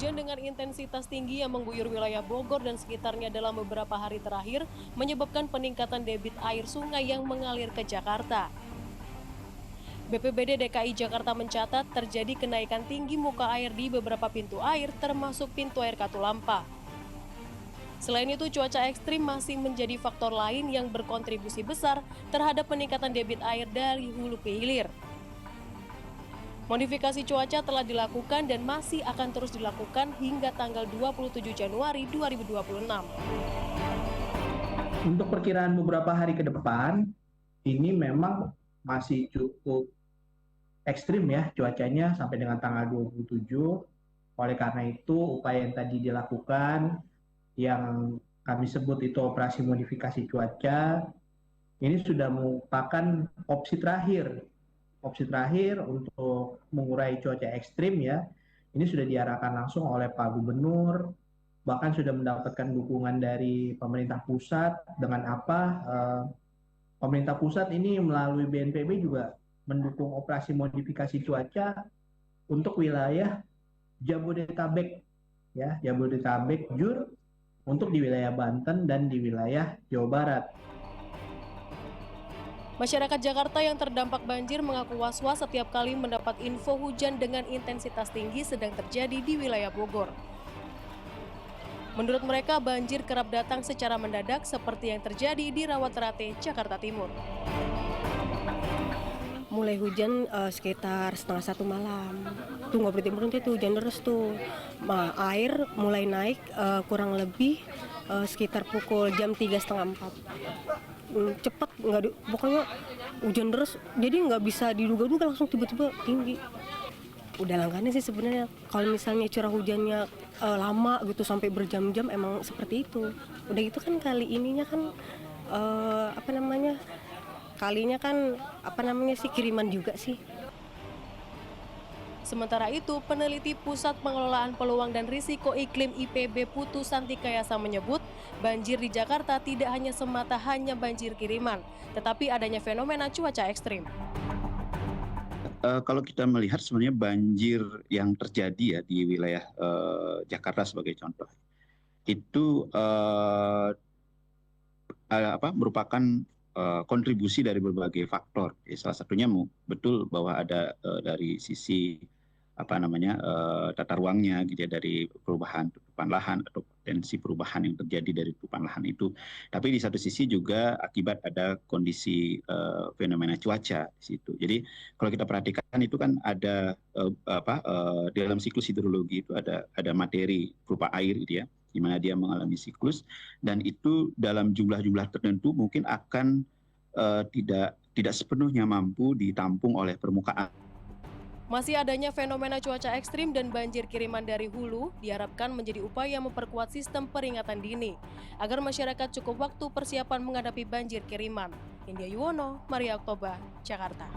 Hujan dengan intensitas tinggi yang mengguyur wilayah Bogor dan sekitarnya dalam beberapa hari terakhir menyebabkan peningkatan debit air sungai yang mengalir ke Jakarta. BPBD DKI Jakarta mencatat terjadi kenaikan tinggi muka air di beberapa pintu air termasuk pintu air Katulampa. Selain itu, cuaca ekstrim masih menjadi faktor lain yang berkontribusi besar terhadap peningkatan debit air dari hulu ke hilir. Modifikasi cuaca telah dilakukan dan masih akan terus dilakukan hingga tanggal 27 Januari 2026. Untuk perkiraan beberapa hari ke depan, ini memang masih cukup ekstrim ya cuacanya sampai dengan tanggal 27. Oleh karena itu, upaya yang tadi dilakukan, yang kami sebut itu operasi modifikasi cuaca, ini sudah merupakan opsi terakhir. Opsi terakhir untuk mengurai cuaca ekstrim ya, ini sudah diarahkan langsung oleh Pak Gubernur, bahkan sudah mendapatkan dukungan dari pemerintah pusat. Dengan apa? Pemerintah pusat ini melalui BNPB juga mendukung operasi modifikasi cuaca untuk wilayah Jabodetabek, ya Jabodetabek Jur, untuk di wilayah Banten dan di wilayah Jawa Barat. Masyarakat Jakarta yang terdampak banjir mengaku was-was setiap kali mendapat info hujan dengan intensitas tinggi sedang terjadi di wilayah Bogor. Menurut mereka, banjir kerap datang secara mendadak seperti yang terjadi di Rawaterate, Jakarta Timur. Mulai hujan sekitar 12:30 malam. Tuh nggak berhenti-berhenti tuh hujan deras tuh. Air mulai naik kurang lebih sekitar pukul jam 3:30-4. Cepet, pokoknya hujan deras, jadi nggak bisa diduga-duga langsung tiba-tiba tinggi. Udah langganan sih sebenarnya. Kalau misalnya curah hujannya lama gitu sampai berjam-jam emang seperti itu. Udah gitu kan kali ininya kan kiriman juga sih. Sementara itu, peneliti Pusat Pengelolaan Peluang dan Risiko Iklim IPB Putu Santikayasa menyebut, banjir di Jakarta tidak hanya semata hanya banjir kiriman, tetapi adanya fenomena cuaca ekstrim. Kalau kita melihat sebenarnya banjir yang terjadi ya di wilayah Jakarta sebagai contoh, itu merupakan kontribusi dari berbagai faktor. Salah satunya betul bahwa ada dari sisi tata ruangnya, gitu ya, dari perubahan tutupan lahan atau potensi perubahan yang terjadi dari tutupan lahan itu. Tapi di satu sisi juga akibat ada kondisi fenomena cuaca di situ. Jadi kalau kita perhatikan itu kan ada di dalam siklus hidrologi itu ada materi berupa air, gitu ya, di mana dia mengalami siklus, dan itu dalam jumlah-jumlah tertentu mungkin akan tidak sepenuhnya mampu ditampung oleh permukaan. Masih adanya fenomena cuaca ekstrim dan banjir kiriman dari hulu diharapkan menjadi upaya memperkuat sistem peringatan dini agar masyarakat cukup waktu persiapan menghadapi banjir kiriman. India Yuwono, Maria Oktober, Jakarta.